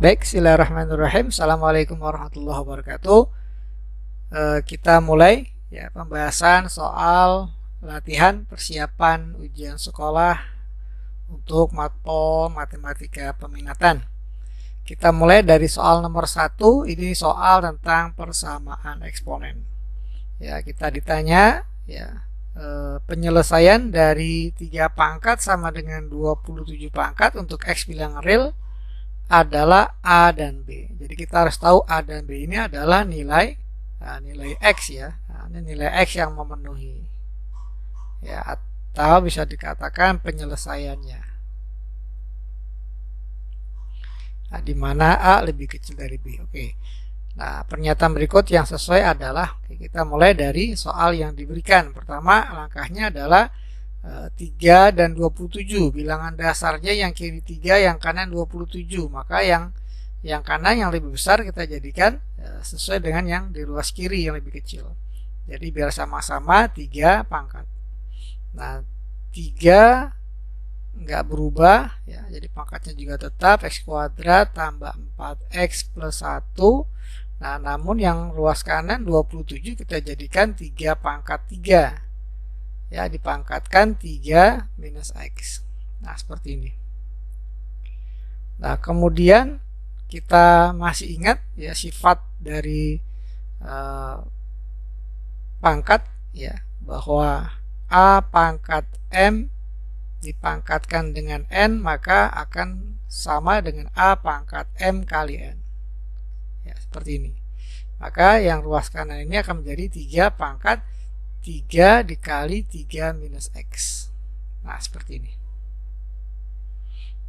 Baik, bismillahirrahmanirrahim. Assalamualaikum warahmatullahi wabarakatuh. Kita mulai ya pembahasan soal latihan persiapan ujian sekolah untuk matpol matematika peminatan. Kita mulai dari soal nomor 1. Ini soal tentang persamaan eksponen. Ya, kita ditanya ya penyelesaian dari 3 pangkat sama dengan 27 pangkat untuk X bilangan real adalah A dan B. Jadi kita harus tahu A dan B ini adalah nilai X ya. Ini nilai X yang memenuhi. Ya, atau bisa dikatakan penyelesaiannya. Nah, di mana A lebih kecil dari B. Oke. Nah, pernyataan berikut yang sesuai adalah kita mulai dari soal yang diberikan. Pertama, langkahnya adalah 3 dan 27, bilangan dasarnya yang kiri 3, yang kanan 27. Maka yang kanan yang lebih besar kita jadikan sesuai dengan yang di ruas kiri yang lebih kecil. Jadi biar sama-sama 3 pangkat. Nah, 3 nggak berubah ya, jadi pangkatnya juga tetap X kuadrat tambah 4X plus 1. Nah, namun yang ruas kanan 27 kita jadikan 3 pangkat 3. Ya, dipangkatkan 3 minus X. Nah, seperti ini. Nah, kemudian kita masih ingat ya sifat dari pangkat ya, bahwa A pangkat M dipangkatkan dengan N maka akan sama dengan A pangkat M kali N. Ya, seperti ini. Maka yang ruas kanan ini akan menjadi 3 pangkat 3 dikali 3 minus X. Nah, seperti ini.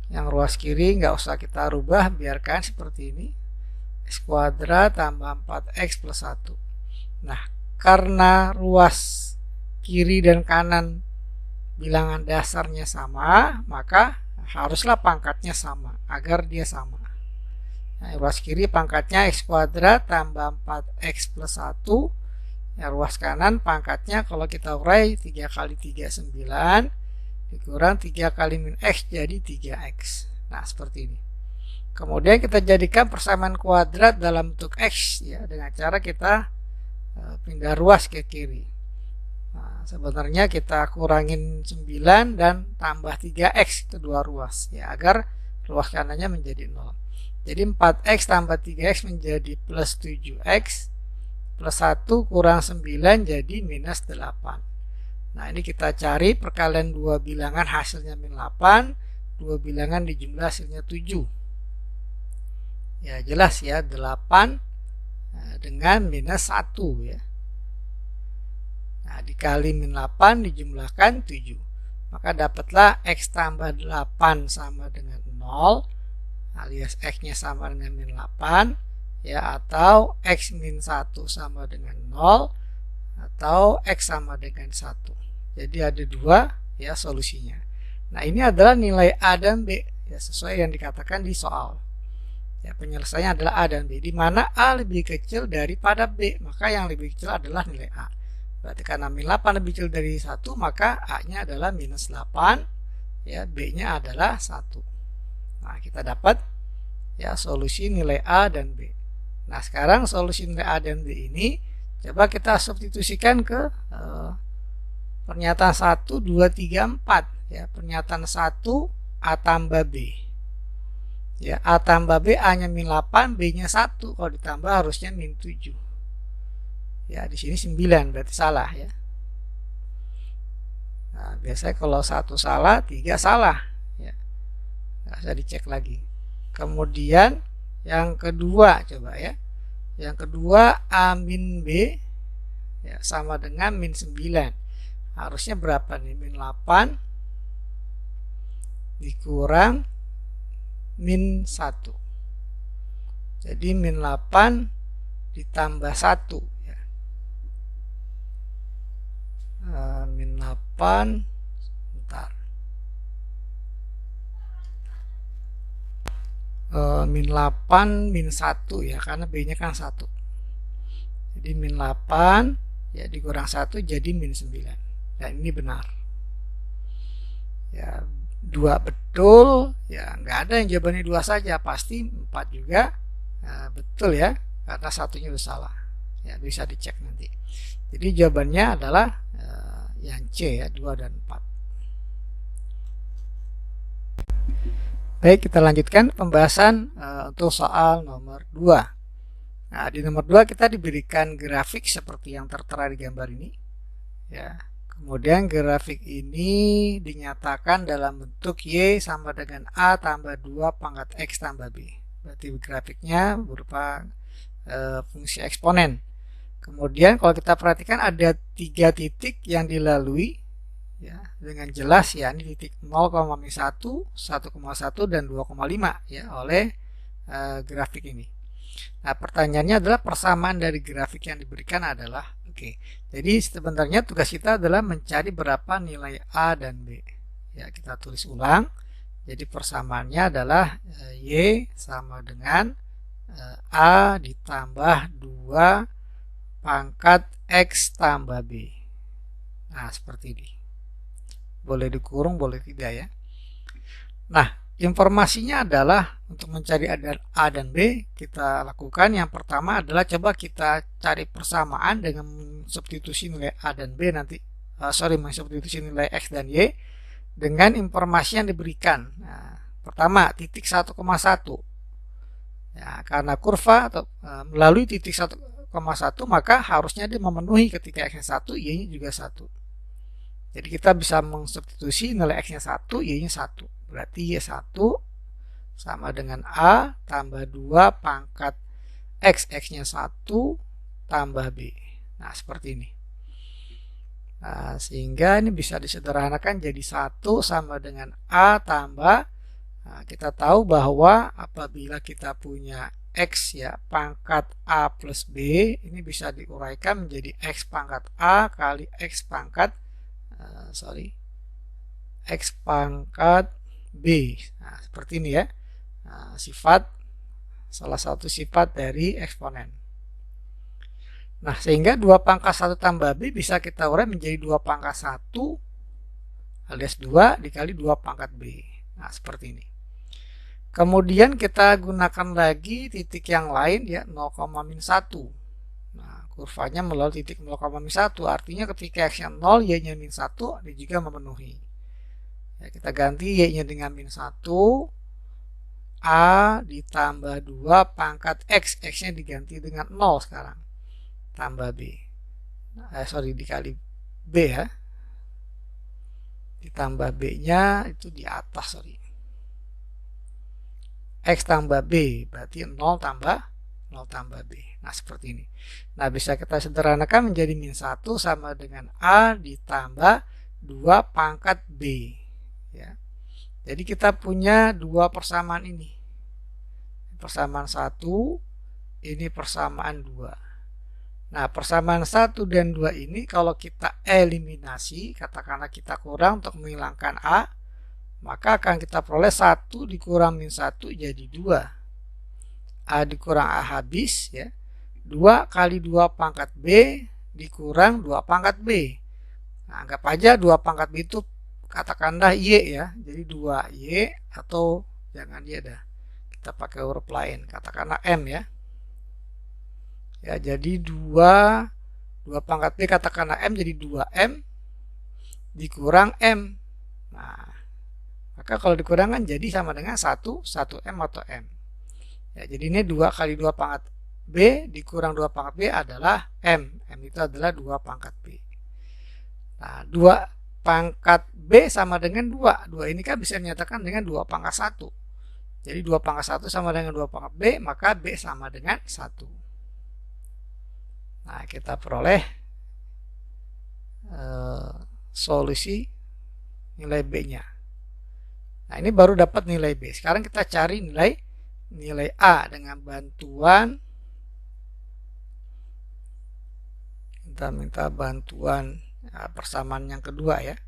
Yang ruas kiri nggak usah kita rubah, biarkan seperti ini. X kuadrat tambah 4X plus 1. Nah, karena ruas kiri dan kanan bilangan dasarnya sama, maka haruslah pangkatnya sama, agar dia sama. Nah, ruas kiri pangkatnya X kuadrat tambah 4X plus 1. Ya, ruas kanan pangkatnya kalau kita urai 3 kali 3 9 dikurang 3 kali min X jadi 3X. Nah, seperti ini. Kemudian kita jadikan persamaan kuadrat dalam bentuk X ya, dengan cara kita pindah ruas ke kiri. Nah, sebenarnya kita kurangin 9 dan tambah 3X kedua ruas ya, agar ruas kanannya menjadi 0. Jadi 4X tambah 3X menjadi plus 7X plus 1 kurang 9 jadi minus 8. Nah, ini kita cari perkalian 2 bilangan hasilnya min 8, 2 bilangan dijumlah hasilnya 7. Ya, jelas ya, 8 dengan minus 1 ya. Nah, dikali min 8 dijumlahkan 7. Maka dapatlah X tambah 8 sama dengan 0, alias X-nya sama dengan min 8. Ya, atau X min 1 sama dengan 0 atau X sama dengan 1. Jadi ada 2 ya solusinya. Nah, ini adalah nilai A dan B ya, sesuai yang dikatakan di soal. Ya, penyelesaiannya adalah A dan B, di mana A lebih kecil daripada B, maka yang lebih kecil adalah nilai A. Berarti karena min 8 lebih kecil dari 1, maka A-nya adalah minus 8 ya, B-nya adalah 1. Nah, kita dapat ya solusi nilai A dan B. Nah, sekarang solusi nilai A dan B ini coba kita substitusikan ke pernyataan 1, 2, 3, 4 ya. Pernyataan 1 A tambah B ya, A tambah B, A nya min 8, B nya 1, kalau ditambah harusnya min 7 ya. Di sini 9 berarti salah ya. Nah, biasanya kalau 1 salah 3 salah ya, nggak usah dicek lagi. Kemudian yang kedua coba ya. Yang kedua A min B ya, sama dengan min 9. Harusnya berapa nih? Min 8 dikurang min 1. Jadi min 8 ditambah 1 ya. Min 8 bentar. Min 8 min 1 ya, karena B nya kan 1. Jadi min 8 ya dikurang 1 jadi min 9. Dan ini benar ya, 2 betul, ya nggak ada yang jawabannya 2 saja, pasti 4 juga betul ya, karena satunya udah salah. Ya, bisa dicek nanti. Jadi jawabannya adalah yang C ya, 2 dan 4. Baik, kita lanjutkan pembahasan untuk soal nomor 2. Nah, di nomor 2 kita diberikan grafik seperti yang tertera di gambar ini. Ya. Kemudian grafik ini dinyatakan dalam bentuk Y sama dengan A tambah 2 pangkat X tambah B. Berarti grafiknya berupa fungsi eksponen. Kemudian kalau kita perhatikan ada 3 titik yang dilalui ya, dengan jelas ya, ini titik 0,1, 1,1 dan 2,5 ya oleh grafik ini. Nah, pertanyaannya adalah persamaan dari grafik yang diberikan adalah oke. Jadi sebenarnya tugas kita adalah mencari berapa nilai A dan B. Ya, kita tulis ulang. Jadi persamaannya adalah Y sama dengan A ditambah 2 pangkat X tambah B. Nah, seperti ini. Boleh dikurung, boleh tidak ya. Nah, informasinya adalah untuk mencari A dan B, kita lakukan yang pertama adalah coba kita cari persamaan dengan substitusi nilai A dan B nanti. Substitusi nilai X dan Y dengan informasi yang diberikan. Nah, pertama, titik 1,1. Ya, karena kurva atau melalui titik 1,1 maka harusnya dia memenuhi ketika X-nya 1, Y-nya juga 1. Jadi kita bisa mensubstitusi nilai X-nya 1, Y-nya 1. Berarti Y1 sama dengan A tambah 2 pangkat X, X-nya 1 tambah B. Nah, seperti ini. Nah, sehingga ini bisa disederhanakan jadi 1 sama dengan A tambah, nah, kita tahu bahwa apabila kita punya X ya pangkat A plus B, ini bisa diuraikan menjadi X pangkat A kali X pangkat X pangkat B. Nah, seperti ini ya. Nah, salah satu sifat dari eksponen. Nah, sehingga 2 pangkat 1 tambah B bisa kita urai menjadi 2 pangkat 1 alias 2 dikali 2 pangkat B. Nah, seperti ini. Kemudian kita gunakan lagi titik yang lain ya, 0,-1. Nah, kurvanya melalui titik 0,-1, artinya ketika X-nya 0, Y-nya -1, dia juga memenuhi. Ya, kita ganti Y-nya dengan -1, A ditambah 2 pangkat X, X-nya diganti dengan 0 sekarang, tambah B. Dikali B ya. Ditambah B-nya itu di atas, X tambah B, berarti 0 tambah B. Nah, seperti ini. Nah, bisa kita sederhanakan menjadi -1 sama dengan A ditambah 2 pangkat B. Ya. Jadi kita punya 2 persamaan ini. Persamaan 1, ini persamaan 2. Nah, persamaan 1 dan 2 ini kalau kita eliminasi, katakanlah kita kurang untuk menghilangkan A, maka akan kita peroleh 1 dikurang -1 jadi 2. A dikurang A habis ya. 2 kali 2 pangkat B dikurang 2 pangkat B. Nah, anggap aja 2 pangkat B itu katakanlah Y ya. Jadi 2Y atau jangan Y dah. Kita pakai huruf lain, katakanlah M ya. Ya, jadi 2 pangkat B katakanlah M jadi 2M dikurang M. Nah, maka kalau dikurangkan jadi sama dengan 1M atau M. Ya, jadi ini 2 kali 2 pangkat B dikurang 2 pangkat B adalah M. M itu adalah 2 pangkat B. Nah, 2 pangkat B sama dengan 2. 2 ini kan bisa dinyatakan dengan 2 pangkat 1. Jadi 2 pangkat 1 sama dengan 2 pangkat B, maka B sama dengan 1. Nah, kita peroleh solusi nilai B-nya. Nah, ini baru dapat nilai B. Sekarang kita cari nilai A dengan bantuan, kita minta bantuan persamaan yang kedua ya.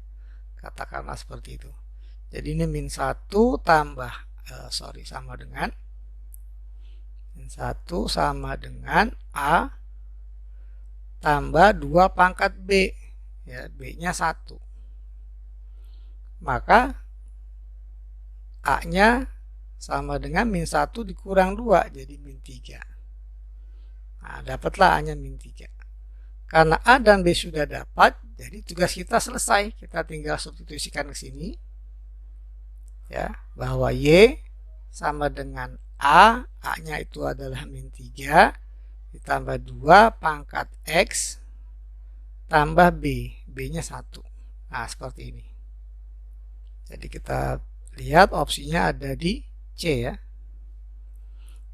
Katakanlah seperti itu. Jadi ini -1 tambah sama dengan -1 sama dengan A tambah 2 pangkat B. Ya, B-nya 1. Maka A-nya sama dengan min 1 dikurang 2, jadi min 3. Nah, dapatlah A-nya min 3. Karena A dan B sudah dapat, jadi tugas kita selesai. Kita tinggal substitusikan ke sini. Ya, bahwa Y sama dengan A-nya itu adalah min 3, ditambah 2 pangkat X, tambah B-nya 1. Nah, seperti ini. Jadi kita lihat opsinya ada di C ya.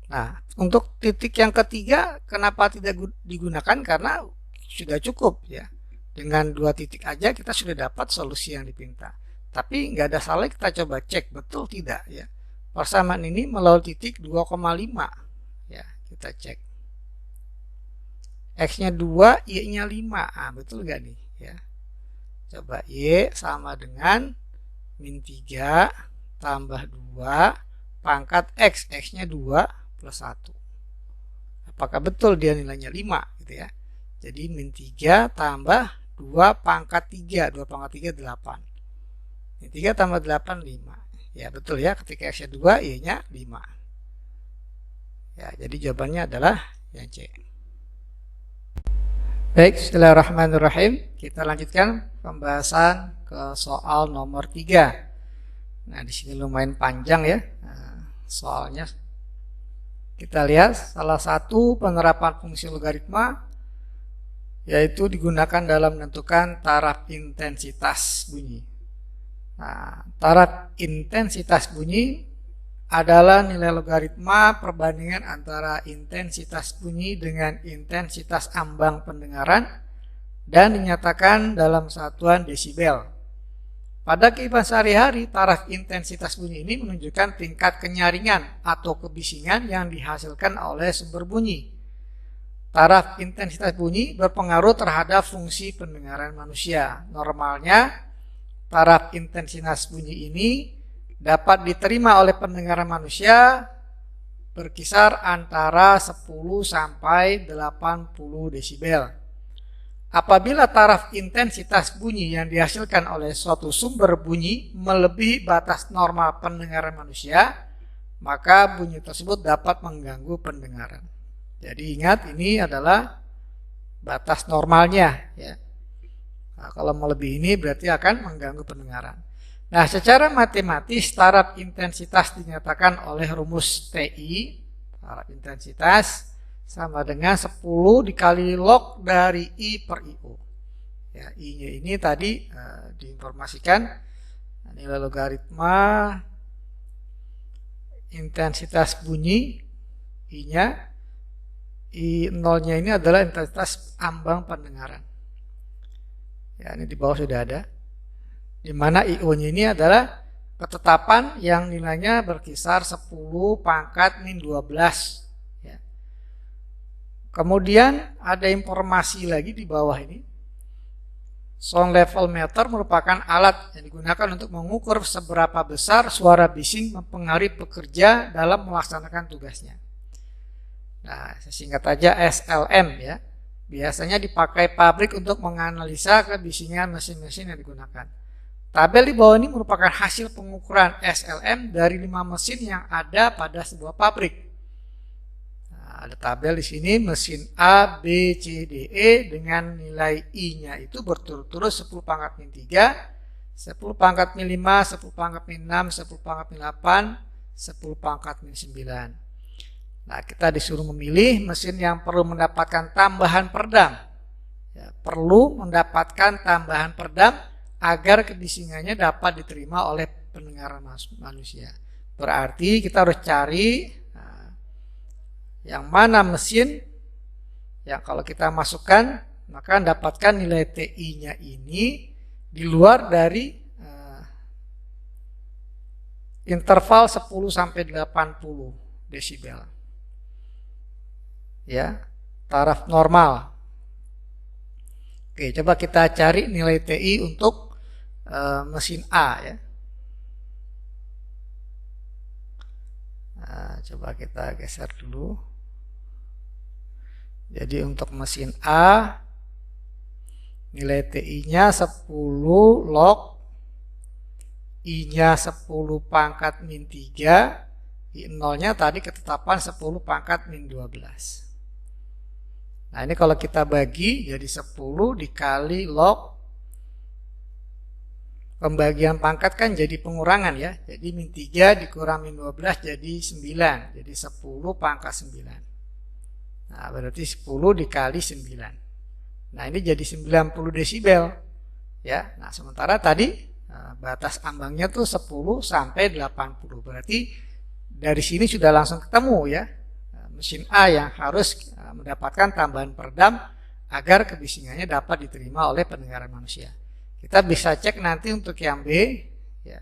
Nah, untuk titik yang ketiga kenapa tidak digunakan? Karena sudah cukup ya. Dengan 2 titik aja kita sudah dapat solusi yang dipinta. Tapi nggak ada salah kita coba cek betul tidak ya. Persamaan ini melalui titik 2,5 ya, kita cek. X-nya 2, Y-nya 5. Ah, betul nggak nih ya? Coba Y sama dengan min 3 tambah 2 pangkat X. X-nya 2 plus 1. Apakah betul dia nilainya 5 gitu ya? Jadi min 3 tambah 2 pangkat 3. 2 pangkat 3 8. Min 3 tambah 8 5. Ya betul ya, ketika X-nya 2, Y-nya 5. Ya, jadi jawabannya adalah yang C. Baik, bismillahirrahmanirrahim. Kita lanjutkan pembahasan ke soal nomor 3. Nah, di sini lumayan panjang ya. Nah, soalnya kita lihat salah satu penerapan fungsi logaritma yaitu digunakan dalam menentukan taraf intensitas bunyi. Nah, taraf intensitas bunyi adalah nilai logaritma perbandingan antara intensitas bunyi dengan intensitas ambang pendengaran dan dinyatakan dalam satuan desibel. Pada kehidupan sehari-hari, taraf intensitas bunyi ini menunjukkan tingkat kenyaringan atau kebisingan yang dihasilkan oleh sumber bunyi. Taraf intensitas bunyi berpengaruh terhadap fungsi pendengaran manusia. Normalnya, taraf intensitas bunyi ini dapat diterima oleh pendengaran manusia berkisar antara 10 sampai 80 desibel. Apabila taraf intensitas bunyi yang dihasilkan oleh suatu sumber bunyi melebihi batas normal pendengaran manusia, maka bunyi tersebut dapat mengganggu pendengaran. Jadi ingat, ini adalah batas normalnya ya. Nah, kalau melebihi ini berarti akan mengganggu pendengaran. Nah, secara matematis taraf intensitas dinyatakan oleh rumus TI, taraf intensitas sama dengan 10 dikali log dari I per IO. Ya, I-nya ini tadi diinformasikan nilai logaritma intensitas bunyi, I-nya, I0-nya ini adalah intensitas ambang pendengaran. Ya, ini di bawah sudah ada. Di mana IO-nya ini adalah ketetapan yang nilainya berkisar 10 pangkat min 12. Ya. Kemudian ada informasi lagi di bawah ini. Sound level meter merupakan alat yang digunakan untuk mengukur seberapa besar suara bising mempengaruhi pekerja dalam melaksanakan tugasnya. Nah, singkat saja SLM ya. Biasanya dipakai pabrik untuk menganalisa kebisingan mesin-mesin yang digunakan. Tabel di bawah ini merupakan hasil pengukuran SLM dari 5 mesin yang ada pada sebuah pabrik. Nah, ada tabel di sini mesin A, B, C, D, E dengan nilai I-nya itu berturut-turut 10 pangkat min 3, 10 pangkat min 5, 10 pangkat min 6, 10 pangkat min 8, 10 pangkat min 9. Nah, kita disuruh memilih mesin yang perlu mendapatkan tambahan perdam. Ya, perlu mendapatkan tambahan perdam agar kebisingannya dapat diterima oleh pendengaran manusia. Berarti kita harus cari yang mana mesin yang kalau kita masukkan maka dapatkan nilai TI-nya ini di luar dari interval 10 sampai 80 desibel. Ya, taraf normal. Oke, coba kita cari nilai TI untuk mesin A ya. Nah, coba kita geser dulu. Jadi untuk mesin A nilai TI-nya 10 log I-nya 10 pangkat min 3, I0-nya tadi ketetapan 10 pangkat min 12. Nah, ini kalau kita bagi jadi 10 dikali log pembagian pangkat kan jadi pengurangan ya. Jadi min 3 dikurang min 12 jadi 9. Jadi 10 pangkat 9. Nah, berarti 10 dikali 9. Nah, ini jadi 90 desibel. Ya. Nah, sementara tadi batas ambangnya tuh 10 sampai 80. Berarti dari sini sudah langsung ketemu ya. Mesin A yang harus mendapatkan tambahan peredam agar kebisingannya dapat diterima oleh pendengaran manusia. Kita bisa cek nanti untuk yang B ya.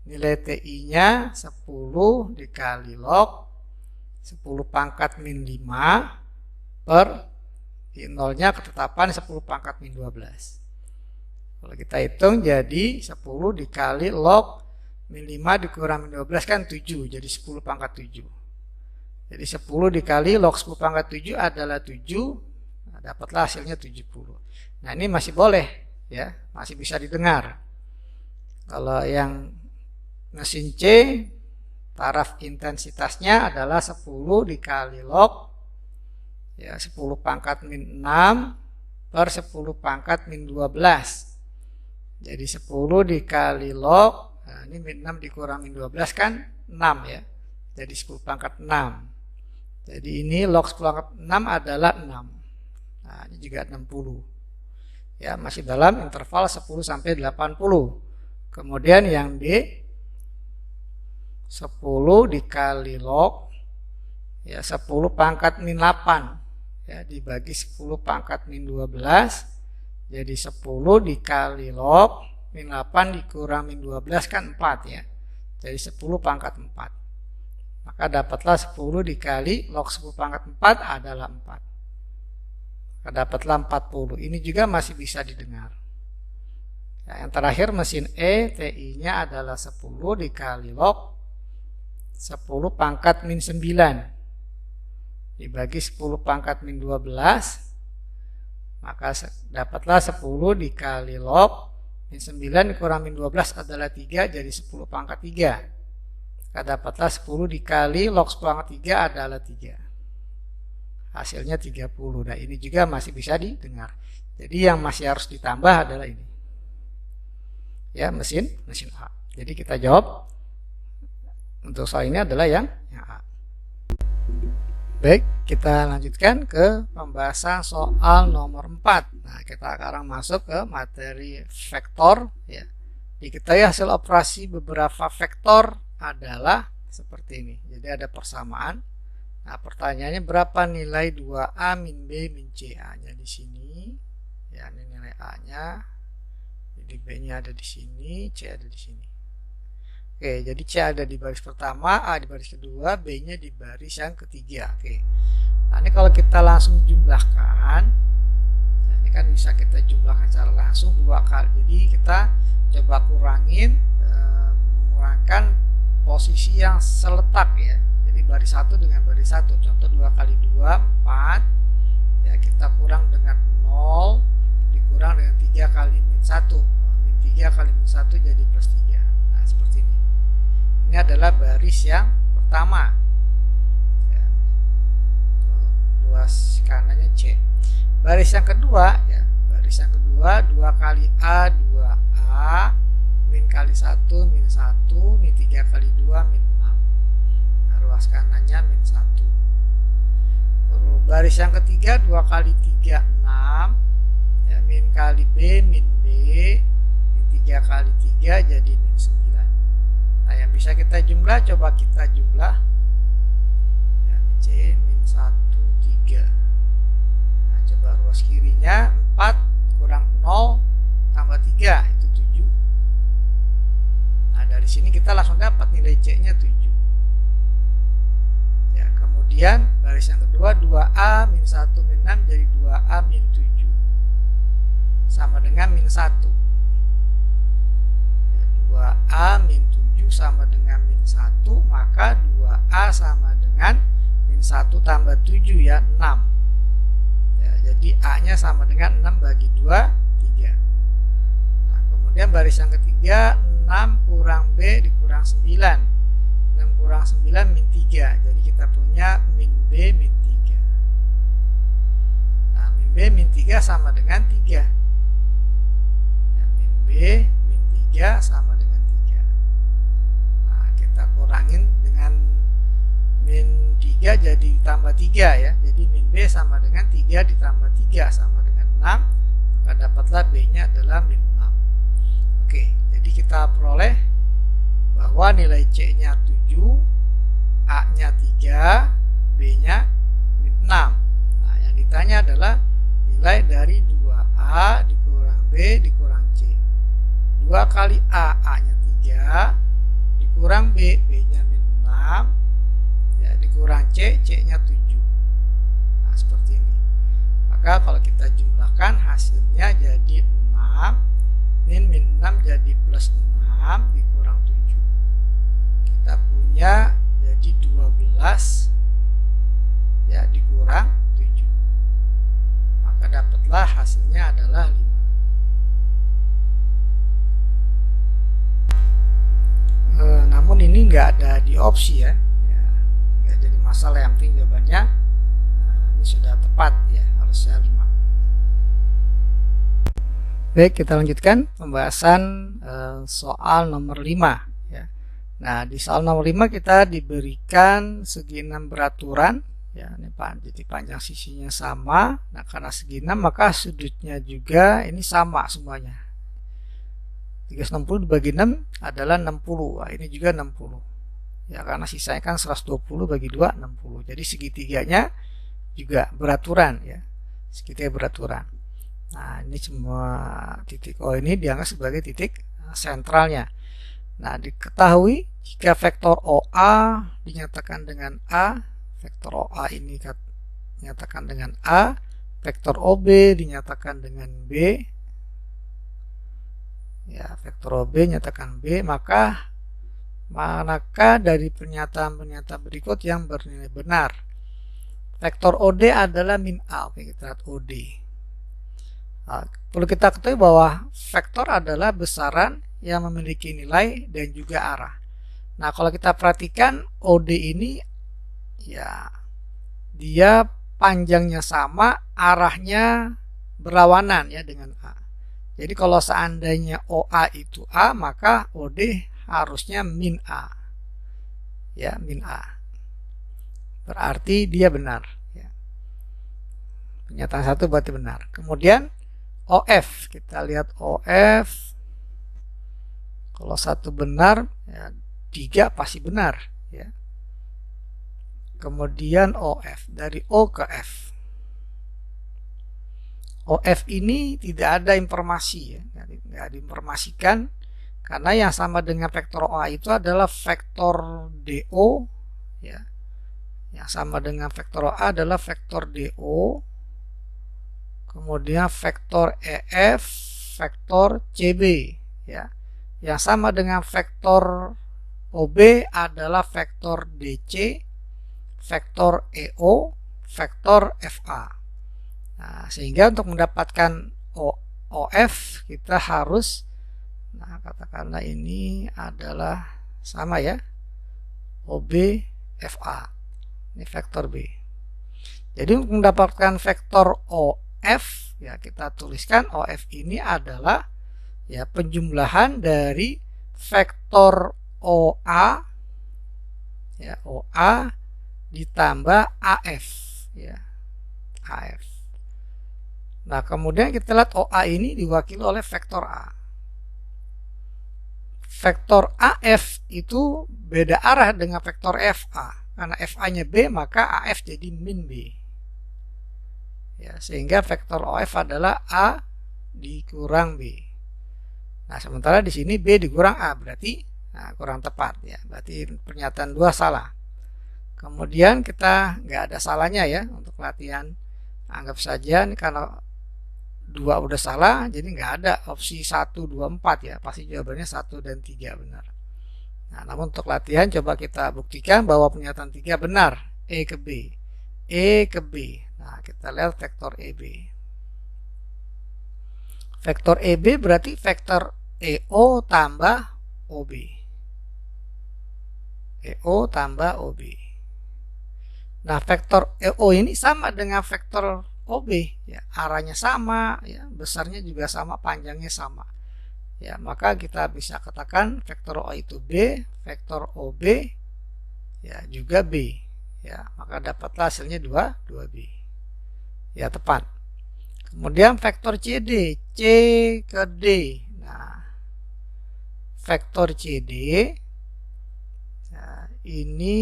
Nilai TI-nya 10 dikali log 10 pangkat min 5 per I0-nya ketetapan 10 pangkat min 12. Kalau kita hitung jadi 10 dikali log min 5 dikurang min 12 kan 7, jadi 10 pangkat 7. Jadi 10 dikali log 10 pangkat 7 adalah 7, nah, dapatlah hasilnya 70. Nah, ini masih boleh ya, masih bisa didengar. Kalau yang mesin C, taraf intensitasnya adalah 10 dikali log ya 10 pangkat min 6 per 10 pangkat min 12. Jadi 10 dikali log, nah ini min 6 dikurang min 12 kan 6 ya. Jadi 10 pangkat 6. Jadi ini log 10 pangkat 6 adalah 6. Nah, ini juga 60. Ya, masih dalam interval 10 sampai 80. Kemudian yang D 10 dikali log ya 10 pangkat min 8 ya dibagi 10 pangkat min 12 jadi 10 dikali log min 8 dikurang min 12 kan 4 ya. Jadi 10 pangkat 4. Maka dapatlah 10 dikali log 10 pangkat 4 adalah 4. Maka dapatlah 40. Ini juga masih bisa didengar. Ya, yang terakhir mesin E, TI-nya adalah 10 dikali log 10 pangkat min 9 dibagi 10 pangkat min 12. Maka dapatlah 10 dikali log min 9 dikurang min 12 adalah 3, jadi 10 pangkat 3. Maka dapatlah 10 dikali log 10 pangkat 3 adalah 3. Hasilnya 30. Nah, ini juga masih bisa didengar. Jadi yang masih harus ditambah adalah ini. Ya, mesin A. Jadi kita jawab untuk soal ini adalah yang A. Baik, kita lanjutkan ke pembahasan soal nomor 4. Nah, kita sekarang masuk ke materi vektor ya. Diketahui hasil operasi beberapa vektor adalah seperti ini. Jadi ada persamaan. Nah, pertanyaannya berapa nilai 2A min B min C? A-nya di sini. Ya, ini nilai A-nya. Jadi B-nya ada di sini, C ada di sini. Oke, jadi C ada di baris pertama, A di baris kedua, B-nya di baris yang ketiga. Oke. Nah, ini kalau kita langsung jumlahkan, nah ini kan bisa kita jumlahkan secara langsung 2 kali. Jadi kita coba kurangin, mengurangkan posisi yang seletak ya. Jadi baris 1 dengan baris 1. Contoh 2 kali 2, 4. Ya, kita kurang dengan 0, dikurang dengan 3 kali min 1. Min 3 kali min 1 jadi plus 3. Nah, seperti ini. Ini adalah baris yang pertama. Ya. Luas kanannya C. Baris yang kedua ya. Baris yang kedua 2 kali A, 2A. Min kali 1, min 1, min 3 kali 2, min 6. Nah, ruas kanannya min 1. Baris yang ketiga 2 kali 3, 6. Ya, min kali B, min B. Min 3 kali 3 jadi min 9. Nah, yang bisa kita jumlah, coba kita jumlah. Ya, ini C, min 1, 3. Nah, coba ruas kirinya 4 kurang 0 tambah 3 itu 7. Nah, dari sini kita langsung dapat nilai C-nya 7. Ya, kemudian baris yang kedua 2A min 1 min 6 jadi 2A min 7. Sama dengan min 1. Ya, 2A min 7 sama dengan min 1, maka 2A sama dengan min 1 tambah 7 ya, 6. Ya, jadi A-nya sama dengan 6 bagi 2, 3. Nah, kemudian baris yang ketiga 6 6 kurang B dikurang 9. 6 kurang 9 min 3. Jadi kita punya min B min 3. Nah, min B min 3 sama dengan 3. Ya, min B min 3 sama dengan 3. Nah, kita kurangin dengan min 3 jadi tambah 3 ya. Jadi min B sama dengan 3 ditambah 3 sama dengan 6. Maka dapatlah B-nya adalah min 6. Oke, jadi kita peroleh bahwa nilai C-nya 7, A-nya 3, B-nya min 6. Nah, yang ditanya adalah nilai dari 2A dikurang B dikurang C. 2 kali A, A-nya 3, dikurang B, B-nya min 6, ya, dikurang C, C-nya 7. Nah, seperti ini. Maka kalau kita jumlahkan hasilnya jadi 6, min 6 jadi plus 6 dikurang 7. Kita punya jadi 12 ya dikurang 7. Maka dapatlah hasilnya adalah 5. Namun ini nggak ada di opsi ya. Nggak jadi masalah, yang penting jawabannya ini sudah tepat ya, harusnya 5. Baik, kita lanjutkan pembahasan soal nomor 5 ya. Nah, di soal nomor 5 kita diberikan segi 6 beraturan ya, ini jadi panjang sisinya sama. Nah, karena segi 6 maka sudutnya juga ini sama semuanya. 360 dibagi 6 adalah 60. Wah, ini juga 60. Ya, karena sisanya kan 120 bagi 2 60. Jadi segitiganya juga beraturan ya. Segitiga beraturan. Nah, ini semua titik O ini dianggap sebagai titik sentralnya. Nah, diketahui jika vektor OA dinyatakan dengan A, vektor OA ini dinyatakan dengan A, vektor OB dinyatakan dengan B, ya, vektor OB nyatakan B, maka manakah dari pernyataan-pernyataan berikut yang bernilai benar? Vektor OD adalah min A. Oke, kita lihat OD. Nah, perlu kita ketahui bahwa vektor adalah besaran yang memiliki nilai dan juga arah. Nah, kalau kita perhatikan OD ini ya dia panjangnya sama, arahnya berlawanan ya dengan A. Jadi kalau seandainya OA itu A, maka OD harusnya min A. Ya, min A. Berarti dia benar ya. Pernyataan 1 berarti benar. Kemudian OF, kita lihat OF. Kalau 1 benar, ya 3 pasti benar ya. Kemudian OF, dari O ke F. OF ini tidak ada informasi ya, tidak diinformasikan karena yang sama dengan vektor OA itu adalah vektor DO ya. Yang sama dengan vektor OA adalah vektor DO. Kemudian vektor EF, vektor CB ya. Yang sama dengan vektor OB adalah vektor DC, vektor EO, vektor FA. Nah, sehingga untuk mendapatkan OF kita harus, nah katakanlah ini adalah sama ya, OB FA. Ini vektor B. Jadi untuk mendapatkan vektor OF ya, kita tuliskan OF ini adalah ya penjumlahan dari vektor OA ya, OA ditambah AF ya, AF. Nah, kemudian kita lihat OA ini diwakili oleh vektor A. Vektor AF itu beda arah dengan vektor FA. Karena FA-nya B, maka AF jadi min B. Ya, sehingga vektor OF adalah A dikurang B. Nah, sementara di sini B dikurang A, berarti kurang tepat ya. Berarti pernyataan 2 salah. Kemudian kita nggak ada salahnya ya untuk latihan. Anggap saja ini karena 2 udah salah, jadi nggak ada opsi 1, 2, 4 ya. Pasti jawabannya 1 dan 3 benar. Nah, namun untuk latihan coba kita buktikan bahwa pernyataan 3 benar. E ke B. E ke B. Nah, kita lihat vektor EB. Vektor EB berarti vektor EO tambah OB. EO tambah OB. Nah, vektor EO ini sama dengan vektor OB, ya, arahnya sama, ya, besarnya juga sama, panjangnya sama. Ya, maka kita bisa katakan vektor O itu B, vektor OB ya juga B. Ya, maka dapatlah hasilnya 2B. Ya, tepat. Kemudian vektor CD, C ke D. Nah, vektor CD nah, ini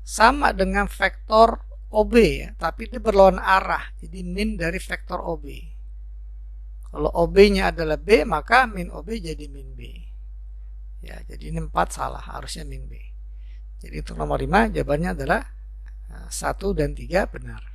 sama dengan vektor OB ya, tapi dia berlawan arah. Jadi min dari vektor OB. Kalau OB-nya adalah B, maka min OB jadi min B. Ya, jadi ini 4 salah, harusnya min B. Jadi untuk nomor 5 jawabannya adalah 1 dan 3 benar.